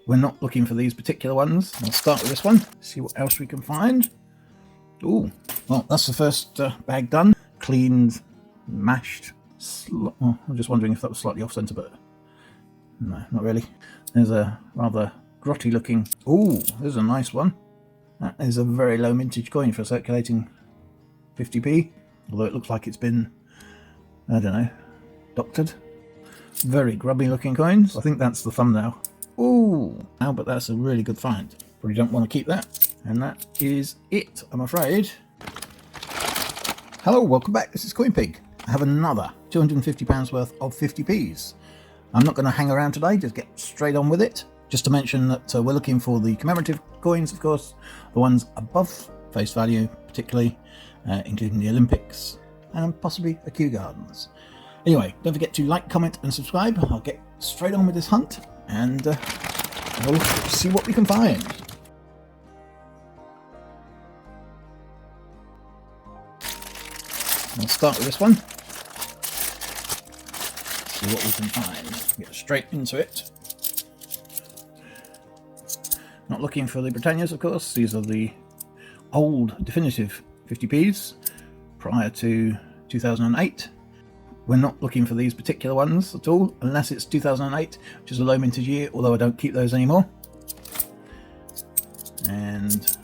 we're not looking for these particular ones. I'll start with this one, see what else we can find. Ooh, well, that's the first bag done. Cleaned, mashed. I'm just wondering if that was slightly off centre, but no, not really. There's a rather grotty looking. Ooh, there's a nice one. That is a very low mintage coin for circulating 50p, although it looks like it's been, I don't know, doctored. Very grubby looking coins. I think that's the thumbnail. Ooh, oh, but that's a really good find. Probably don't want to keep that. And that is it, I'm afraid. Hello, welcome back. This is Coin Pig. I have another £250 worth of 50p's. I'm not going to hang around today, just get straight on with it. Just to mention that we're looking for the commemorative coins, of course, the ones above face value, particularly, including the Olympics and possibly a Kew Gardens. Anyway, don't forget to like, comment and subscribe. I'll get straight on with this hunt and we'll see what we can find. I'll start with this one. See what we can find. Get straight into it. Not looking for the Britannias, of course. These are the old definitive 50p's prior to 2008. We're not looking for these particular ones at all, unless it's 2008, which is a low mintage year, although I don't keep those anymore. And,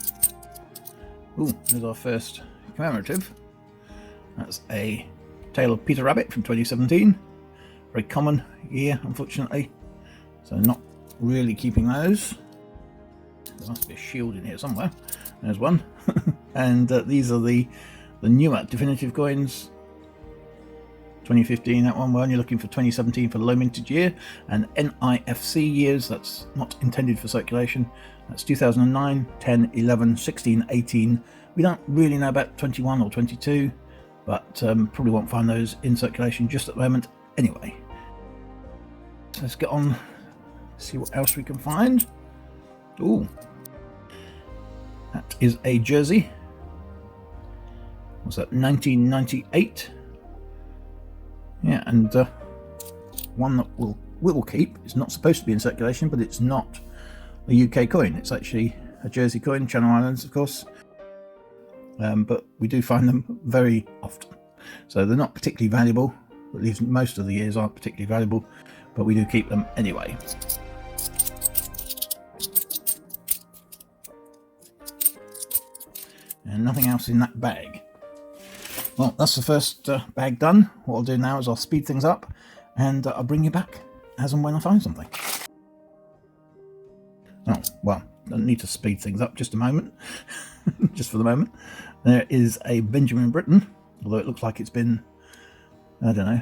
ooh, there's our first commemorative. That's a Tale of Peter Rabbit from 2017. Very common year, unfortunately. So not really keeping those. There must be a shield in here somewhere. There's one. And these are the newer definitive coins. 2015, that one. We're only looking for 2017 for the low mintage year. And NIFC years, that's not intended for circulation. That's 2009, 10, 11, 16, 18. We don't really know about 21 or 22. But probably won't find those in circulation just at the moment anyway. So let's get on, see what else we can find. Ooh, that is a jersey. What's that, 1998? Yeah, and one that we'll keep. It's not supposed to be in circulation, but it's not a UK coin. It's actually a Jersey coin, Channel Islands, of course. But we do find them very often. So they're not particularly valuable, at least most of the years aren't particularly valuable, but we do keep them anyway. And nothing else in that bag. Well, that's the first bag done. What I'll do now is I'll speed things up and I'll bring you back as and when I find something. Oh, well, don't need to speed things up just a moment. Just for the moment. There is a Benjamin Britten, although it looks like it's been, I don't know,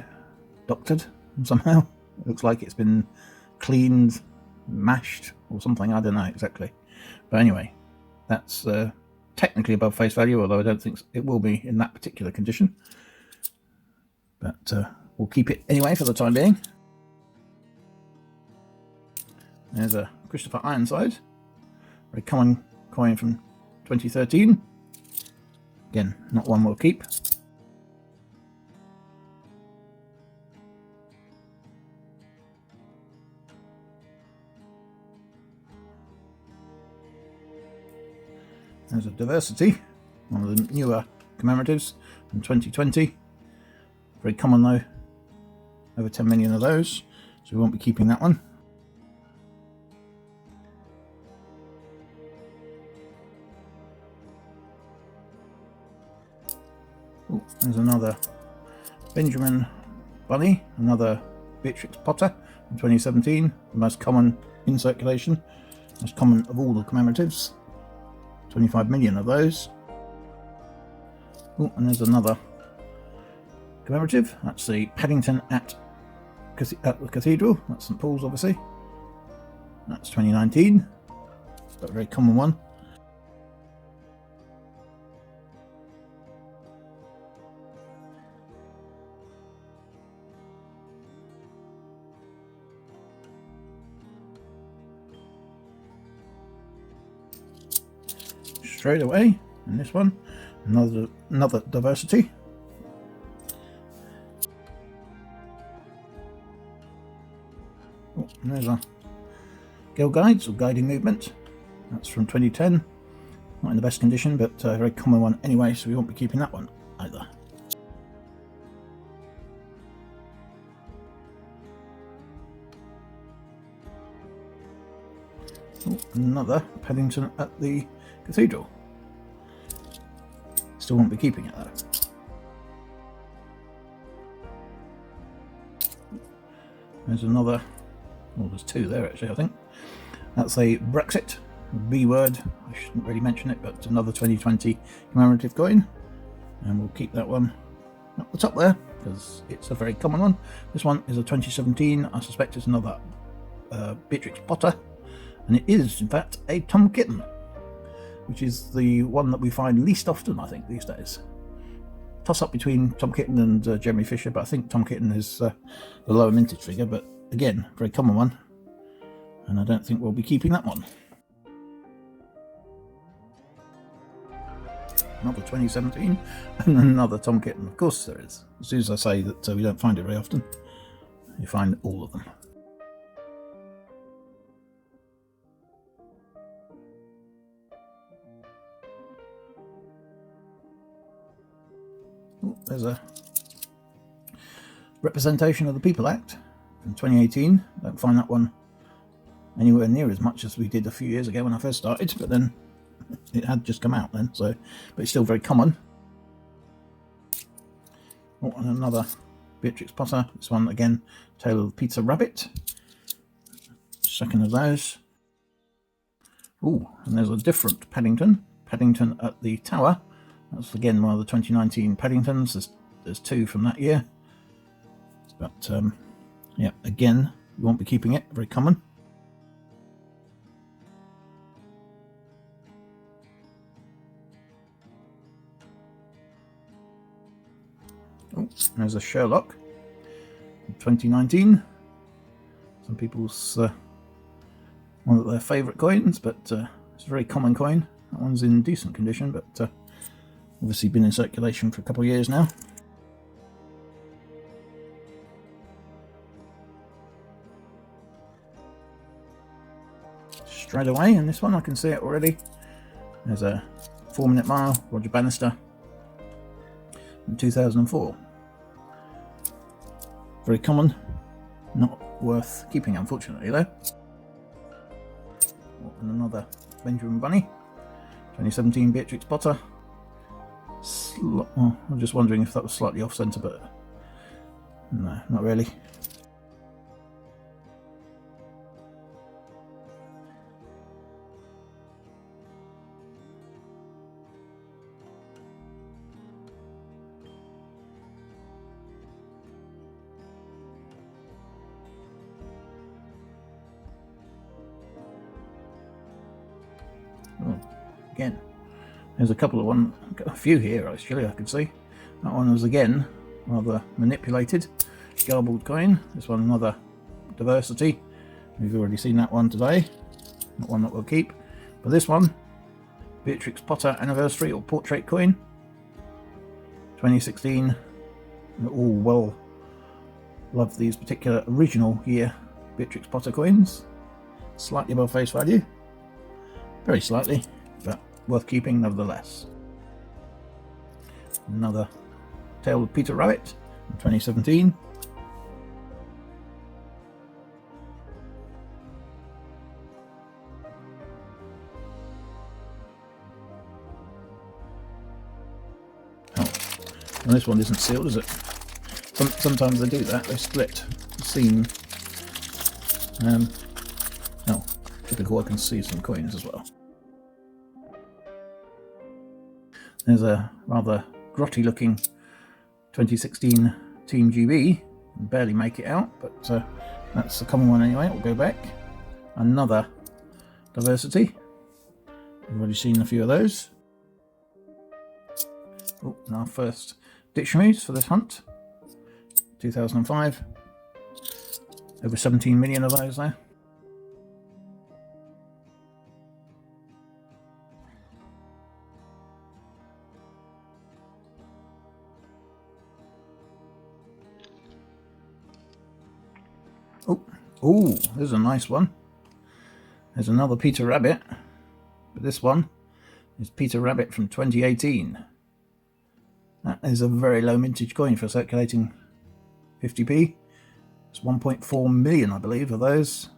doctored somehow. It looks like it's been cleaned, mashed or something. I don't know exactly. But anyway, that's technically above face value, although I don't think it will be in that particular condition. But we'll keep it anyway for the time being. There's a Christopher Ironside, very common coin from 2013. Again, not one we'll keep. There's a Diversity, one of the newer commemoratives from 2020. Very common though, over 10 million of those, so we won't be keeping that one. Ooh, there's another Benjamin Bunny, another Beatrix Potter from 2017, the most common in circulation, most common of all the commemoratives, 25 million of those. Ooh, and there's another commemorative, that's the Paddington at the Cathedral, that's St Paul's obviously, that's 2019, but a very common one. Straight away, and this one, another Diversity. Oh, and there's a Girl Guides or Guiding Movement. That's from 2010. Not in the best condition, but a very common one anyway, so we won't be keeping that one either. Oh, another Paddington at the Cathedral. Still won't be keeping it though. There's another, well, there's two there actually, I think. That's a Brexit B word. I shouldn't really mention it, but another 2020 commemorative coin, and we'll keep that one at the top there because it's a very common one. This one is a 2017. I suspect it's another Beatrix Potter, and it is in fact a Tom Kitten, which is the one that we find least often, I think, these days. Toss up between Tom Kitten and Jeremy Fisher, but I think Tom Kitten is the lower mintage figure, but again, very common one, and I don't think we'll be keeping that one. Another 2017, and another Tom Kitten. Of course there is. As soon as I say that we don't find it very often, you find all of them. Oh, there's a representation of the People Act from 2018. Don't find that one anywhere near as much as we did a few years ago when I first started, but then it had just come out then, so, but it's still very common. Oh, and another Beatrix Potter. This one again, Tale of the Peter Rabbit. Second of those. Oh, and there's a different Paddington. Paddington at the Tower. That's again one of the 2019 Paddingtons. There's two from that year. But yeah, again, we won't be keeping it. Very common. Oh, there's a Sherlock, 2019. Some people's one of their favourite coins, but it's a very common coin. That one's in decent condition, but obviously been in circulation for a couple of years now. Straight away in this one, I can see it already. There's a 4-Minute Mile, Roger Bannister, in 2004. Very common, not worth keeping, unfortunately, though. And another Benjamin Bunny, 2017 Beatrix Potter. Oh, I'm just wondering if that was slightly off centre, but no, not really. Oh, again, there's a couple of a few here actually I can see. That one was again rather manipulated, garbled coin. This one another Diversity. We've already seen that one today, not one that we'll keep. But this one, Beatrix Potter Anniversary or Portrait coin, 2016. All well love these particular original year Beatrix Potter coins. Slightly above face value. Very slightly, but worth keeping nevertheless. Another Tale of Peter Rabbit in 2017. Oh, and this one isn't sealed, is it? Sometimes they do that, they split the seam. Oh, typical, I can see some coins as well. There's a rather grotty looking 2016 Team GB. Barely make it out, but that's a common one anyway. We'll go back. Another Diversity. We've already seen a few of those. Oh, and our first dictionaries for this hunt. 2005. Over 17 million of those there. Oh, there's a nice one. There's another Peter Rabbit, but this one is Peter Rabbit from 2018. That is a very low mintage coin for circulating 50p. It's 1.4 million, I believe, of those.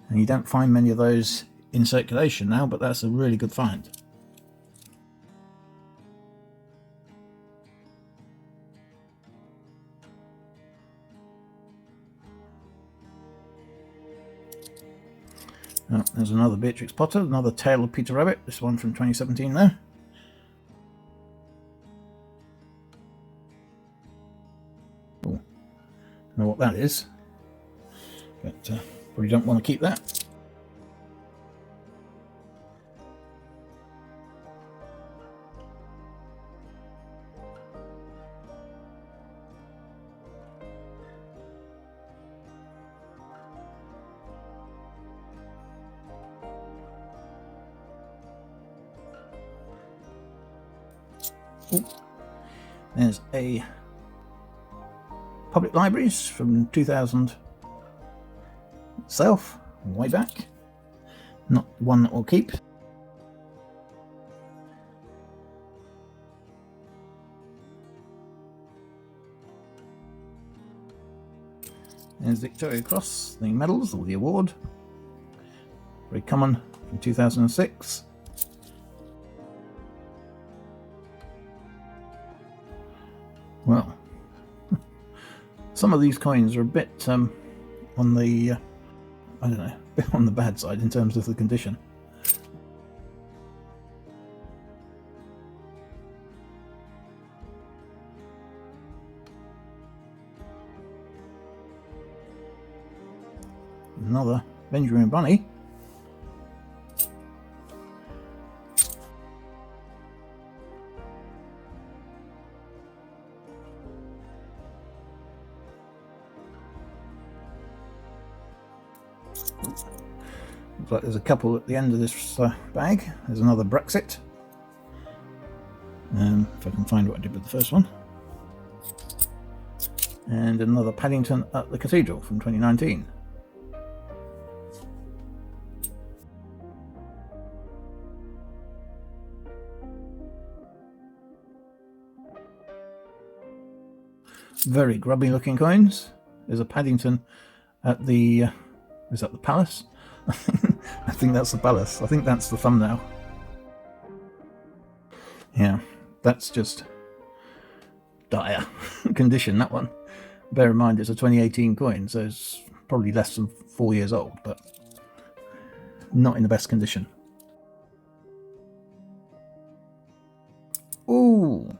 And you don't find many of those in circulation now, but that's a really good find. Oh, there's another Beatrix Potter, another Tale of Peter Rabbit, this one from 2017 there. Oh, don't know what that is, but probably don't want to keep that. Ooh. There's a Public Libraries from 2000 itself, way back. Not one that we'll keep. There's Victoria Cross, the medals or the award. Very common from 2006. Well, some of these coins are a bit on the, I don't know, a bit on the bad side in terms of the condition. Another Benjamin Bunny. Looks like there's a couple at the end of this bag. There's another Brexit. If I can find what I did with the first one. And another Paddington at the Cathedral from 2019. Very grubby looking coins. There's a Paddington at the is that the Palace? I think that's the Palace. I think that's the thumbnail. Yeah, that's just dire condition, that one. Bear in mind it's a 2018 coin, so it's probably less than 4 years old, but not in the best condition. Ooh,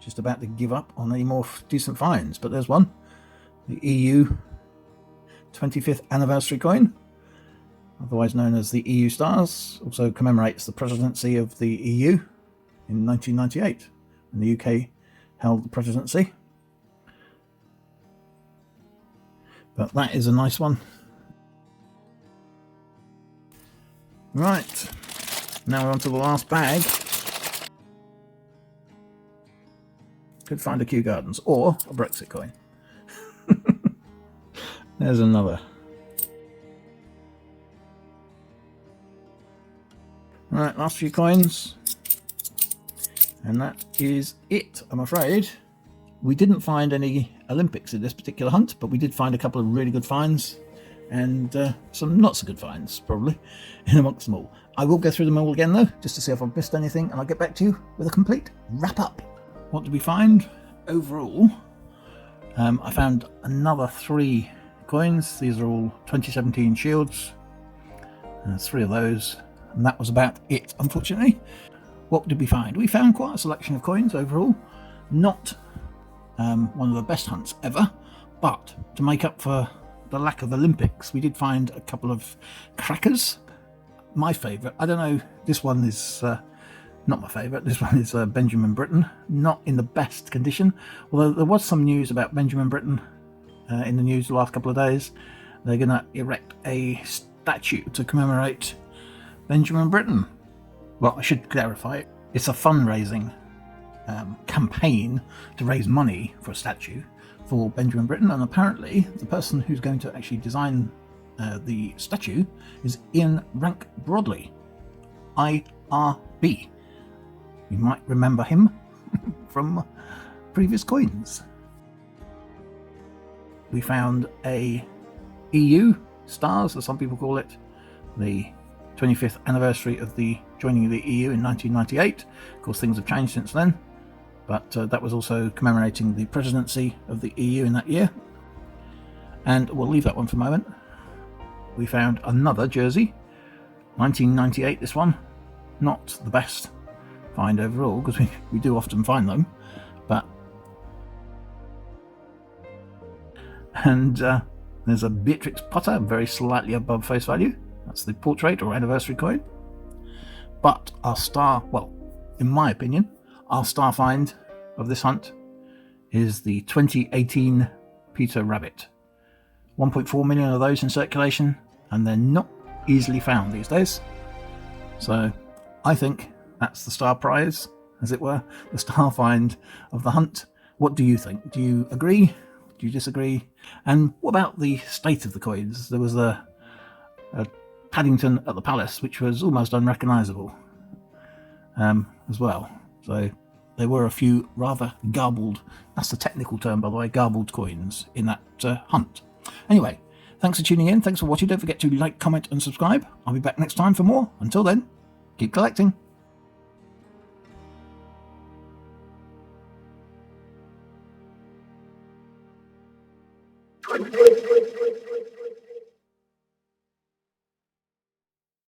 just about to give up on any more decent finds, but there's one. The EU 25th anniversary coin, otherwise known as the EU Stars, also commemorates the presidency of the EU in 1998, when the UK held the presidency. But that is a nice one. Right, now we're on to the last bag. Could find a Kew Gardens or a Brexit coin. There's another. Right, last few coins. And that is it, I'm afraid. We didn't find any Olympics in this particular hunt, but we did find a couple of really good finds and some not so good finds, probably, in amongst them all. I will go through them all again, though, just to see if I've missed anything, and I'll get back to you with a complete wrap-up. What did we find? Overall, I found another 3 coins. These are all 2017 shields. 3 of those, and that was about it, unfortunately. What did we find? We found quite a selection of coins overall. Not one of the best hunts ever, but to make up for the lack of Olympics, we did find a couple of crackers. My favourite, I don't know, this one is not my favourite. This one is Benjamin Britten, not in the best condition, although there was some news about Benjamin Britten in the news the last couple of days. They're going to erect a statue to commemorate Benjamin Britten. Well, I should clarify it. It's a fundraising campaign to raise money for a statue for Benjamin Britten, and apparently the person who's going to actually design the statue is Ian Rank Broadley, IRB. You might remember him from previous coins. We found a EU stars, as some people call it, the 25th anniversary of the joining of the EU in 1998. Of course, things have changed since then, but that was also commemorating the presidency of the EU in that year. And we'll leave that one for a moment. We found another jersey, 1998 this one. Not the best find overall, because we do often find them, but there's a Beatrix Potter, very slightly above face value. That's the portrait or anniversary coin. But our star, well, in my opinion, our star find of this hunt is the 2018 Peter Rabbit. 1.4 million of those in circulation, and they're not easily found these days. So I think that's the star prize, as it were, the star find of the hunt. What do you think? Do you agree? Do you disagree? And what about the state of the coins? There was a Paddington at the Palace, which was almost unrecognisable as well. So there were a few rather garbled, that's the technical term by the way, garbled coins in that hunt. Anyway, thanks for tuning in, thanks for watching. Don't forget to like, comment and subscribe. I'll be back next time for more. Until then, keep collecting.